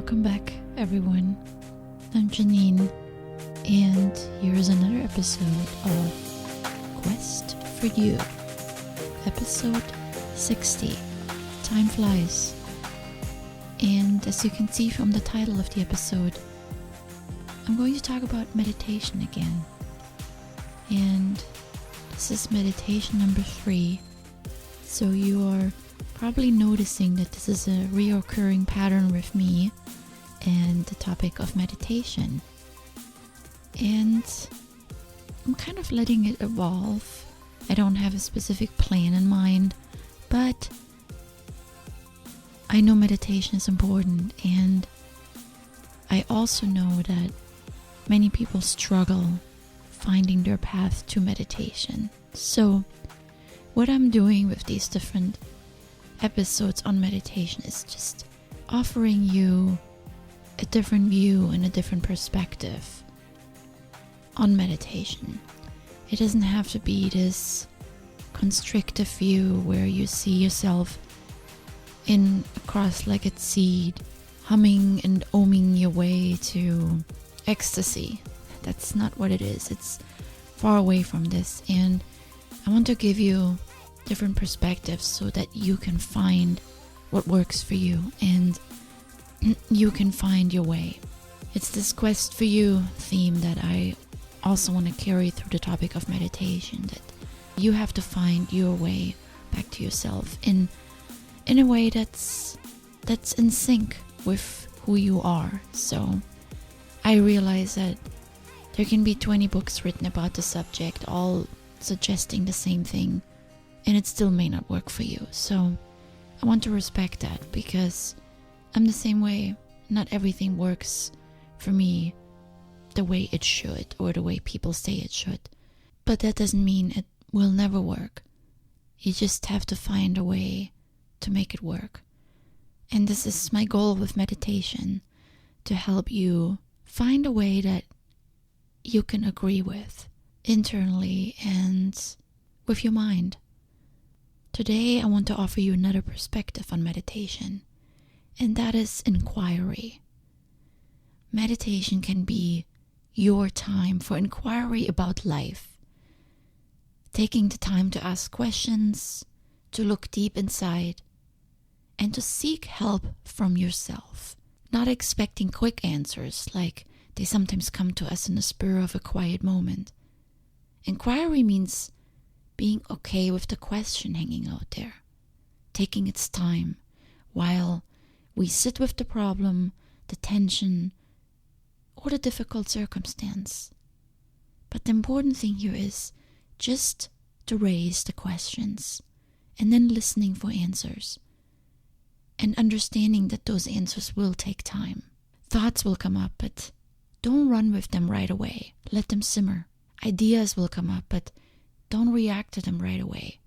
Welcome back, everyone. I'm Janine, and here's another episode of Quest for You. Episode 60. Time flies. And as you can see from the title of the episode, I'm going to talk about meditation again. And this is meditation number 3. So you are probably noticing that this is a reoccurring pattern with me and the topic of meditation. And I'm kind of letting it evolve. I don't have a specific plan in mind, but I know meditation is important, and I also know that many people struggle finding their path to meditation. So what I'm doing with these different episodes on meditation is just offering you a different view and a different perspective on meditation. It doesn't have to be this constrictive view where you see yourself in a cross-legged seat, humming and oming your way to ecstasy. That's not what it is. It's far away from this, and I want to give you different perspectives so that you can find what works for you and you can find your way. It's this quest for you theme that I also want to carry through the topic of meditation, that you have to find your way back to yourself in a way that's in sync with who you are. So I realize that there can be 20 books written about the subject, all suggesting the same thing, and it still may not work for you. So I want to respect that, because I'm the same way. Not everything works for me the way it should, or the way people say it should. But that doesn't mean it will never work. You just have to find a way to make it work. And this is my goal with meditation, to help you find a way that you can agree with internally and with your mind. Today I want to offer you another perspective on meditation, and that is inquiry. Meditation can be your time for inquiry about life. Taking the time to ask questions, to look deep inside, and to seek help from yourself. Not expecting quick answers like they sometimes come to us in the spur of a quiet moment. Inquiry means being okay with the question hanging out there, taking its time while we sit with the problem, the tension, or the difficult circumstance. But the important thing here is just to raise the questions and then listening for answers and understanding that those answers will take time. Thoughts will come up, but don't run with them right away. Let them simmer. Ideas will come up, but don't react to them right away.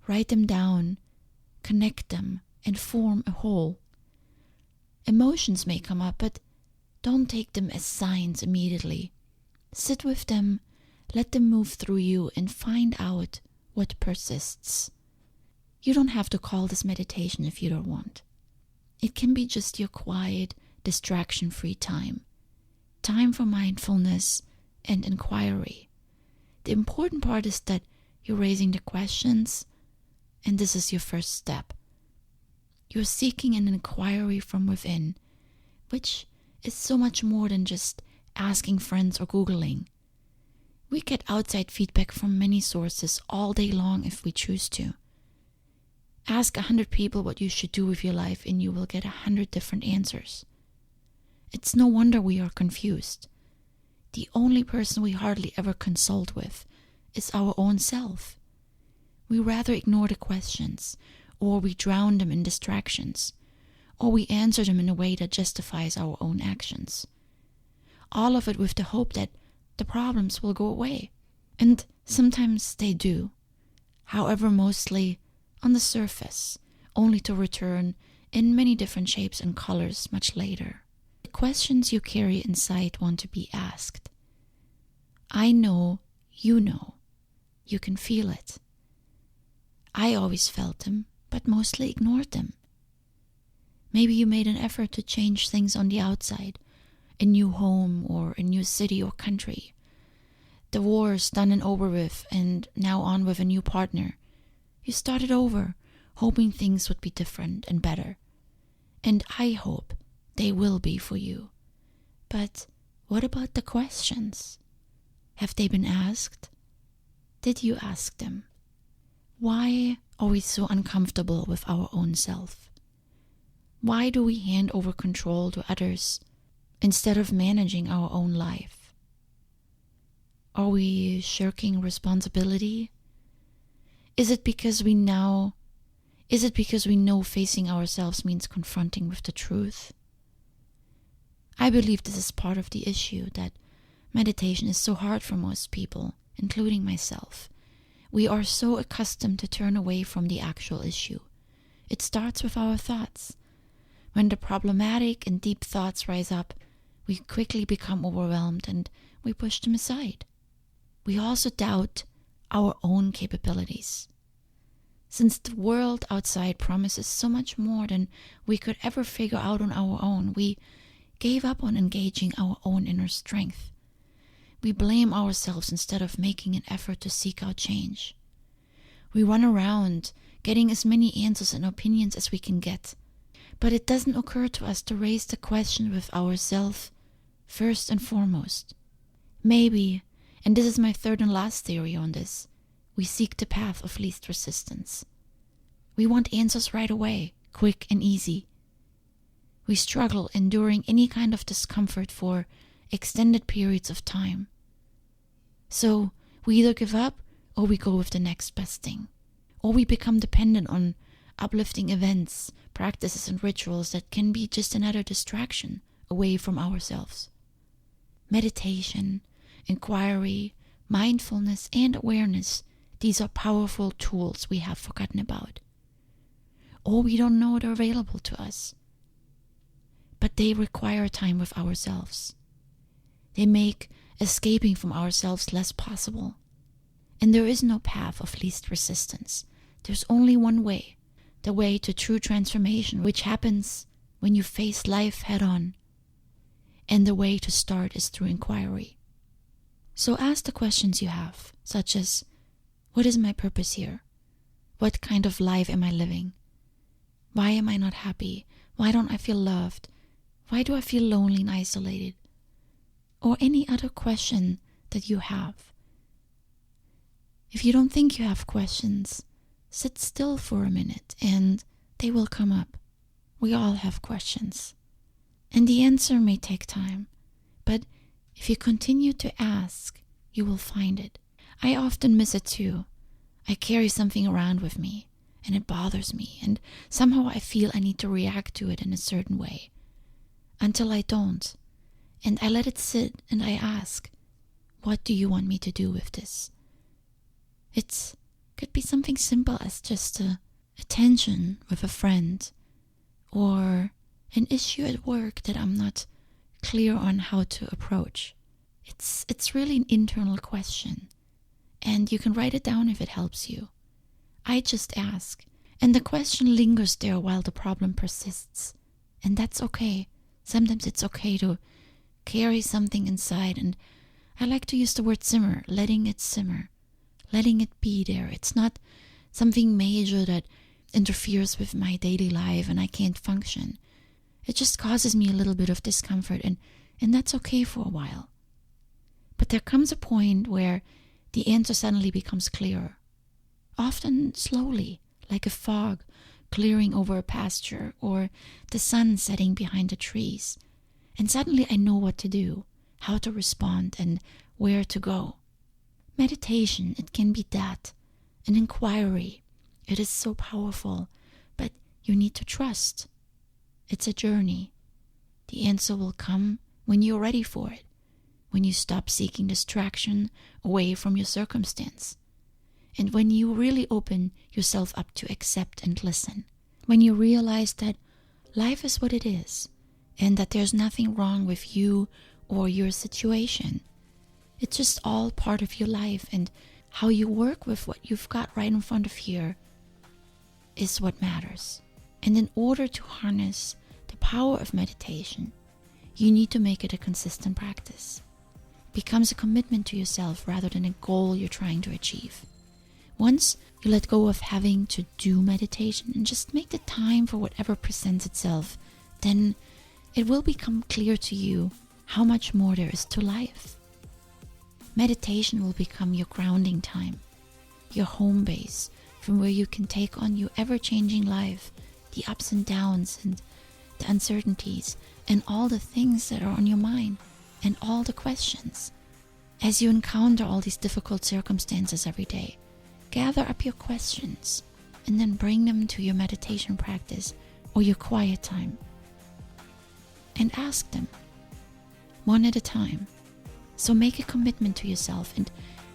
Write them down, connect them, and form a whole. Emotions may come up, but don't take them as signs immediately. Sit with them, let them move through you, and find out what persists. You don't have to call this meditation if you don't want. It can be just your quiet, distraction-free time. Time for mindfulness and inquiry. The important part is that you're raising the questions, and this is your first step. You're seeking an inquiry from within, which is so much more than just asking friends or Googling. We get outside feedback from many sources all day long if we choose to. Ask 100 people what you should do with your life, and you will get 100 different answers. It's no wonder we are confused. The only person we hardly ever consult with is our own self. We rather ignore the questions, or we drown them in distractions, or we answer them in a way that justifies our own actions. All of it with the hope that the problems will go away. And sometimes they do. However, mostly on the surface, only to return in many different shapes and colors much later. The questions you carry inside want to be asked. I know, you can feel it. I always felt them, but mostly ignored them. Maybe you made an effort to change things on the outside, a new home or a new city or country. The war is done and over with, and now on with a new partner. You started over, hoping things would be different and better. And I hope they will be for you. But what about the questions? Have they been asked? Did you ask them? Why are we so uncomfortable with our own self? Why do we hand over control to others instead of managing our own life? Are we shirking responsibility? Is it because we know facing ourselves means confronting with the truth? I believe this is part of the issue, that meditation is so hard for most people, including myself. We are so accustomed to turn away from the actual issue. It starts with our thoughts. When the problematic and deep thoughts rise up, we quickly become overwhelmed and we push them aside. We also doubt our own capabilities. Since the world outside promises so much more than we could ever figure out on our own, we gave up on engaging our own inner strength. We blame ourselves instead of making an effort to seek out change. We run around getting as many answers and opinions as we can get. But it doesn't occur to us to raise the question with ourselves first and foremost. Maybe, and this is my third and last theory on this, we seek the path of least resistance. We want answers right away, quick and easy. We struggle enduring any kind of discomfort for extended periods of time. So we either give up or we go with the next best thing. Or we become dependent on uplifting events, practices and rituals that can be just another distraction away from ourselves. Meditation, inquiry, mindfulness and awareness, these are powerful tools we have forgotten about. Or we don't know they're available to us. But they require time with ourselves. They make escaping from ourselves less possible. And there is no path of least resistance. There's only one way, the way to true transformation, which happens when you face life head on. And the way to start is through inquiry. So ask the questions you have, such as, what is my purpose here? What kind of life am I living? Why am I not happy? Why don't I feel loved? Why do I feel lonely and isolated? Or any other question that you have. If you don't think you have questions, sit still for a minute and they will come up. We all have questions. And the answer may take time, but if you continue to ask, you will find it. I often miss it too. I carry something around with me and it bothers me, and somehow I feel I need to react to it in a certain way. Until I don't. And I let it sit and I ask, what do you want me to do with this? It could be something simple as just a tension with a friend, or an issue at work that I'm not clear on how to approach. It's really an internal question, and you can write it down if it helps you. I just ask, and the question lingers there while the problem persists, and that's okay. Sometimes it's okay to carry something inside, and I like to use the word simmer, letting it simmer, letting it be there. It's not something major that interferes with my daily life and I can't function. It just causes me a little bit of discomfort, and that's okay for a while. But there comes a point where the answer suddenly becomes clearer, often slowly, like a fog clearing over a pasture or the sun setting behind the trees. And suddenly I know what to do, how to respond, and where to go. Meditation, it can be that, an inquiry. It is so powerful, but you need to trust. It's a journey. The answer will come when you're ready for it, when you stop seeking distraction away from your circumstance, and when you really open yourself up to accept and listen, when you realize that life is what it is, and that there's nothing wrong with you or your situation. It's just all part of your life, and how you work with what you've got right in front of you is what matters. And in order to harness the power of meditation, you need to make it a consistent practice. It becomes a commitment to yourself rather than a goal you're trying to achieve. Once you let go of having to do meditation and just make the time for whatever presents itself, then it will become clear to you how much more there is to life. Meditation will become your grounding time, your home base from where you can take on your ever-changing life, the ups and downs and the uncertainties and all the things that are on your mind and all the questions. As you encounter all these difficult circumstances every day, gather up your questions and then bring them to your meditation practice or your quiet time and ask them one at a time. So make a commitment to yourself and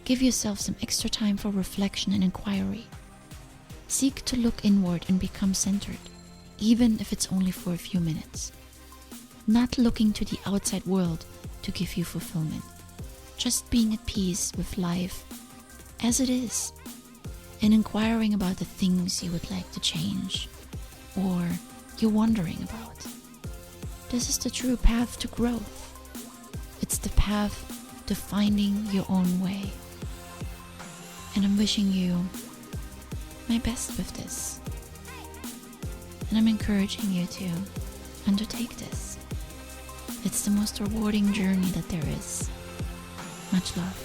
give yourself some extra time for reflection and inquiry. Seek to look inward and become centered, even if it's only for a few minutes. Not looking to the outside world to give you fulfillment. Just being at peace with life as it is and inquiring about the things you would like to change or you're wondering about. This is the true path to growth. It's the path to finding your own way. And I'm wishing you my best with this. And I'm encouraging you to undertake this. It's the most rewarding journey that there is. Much love.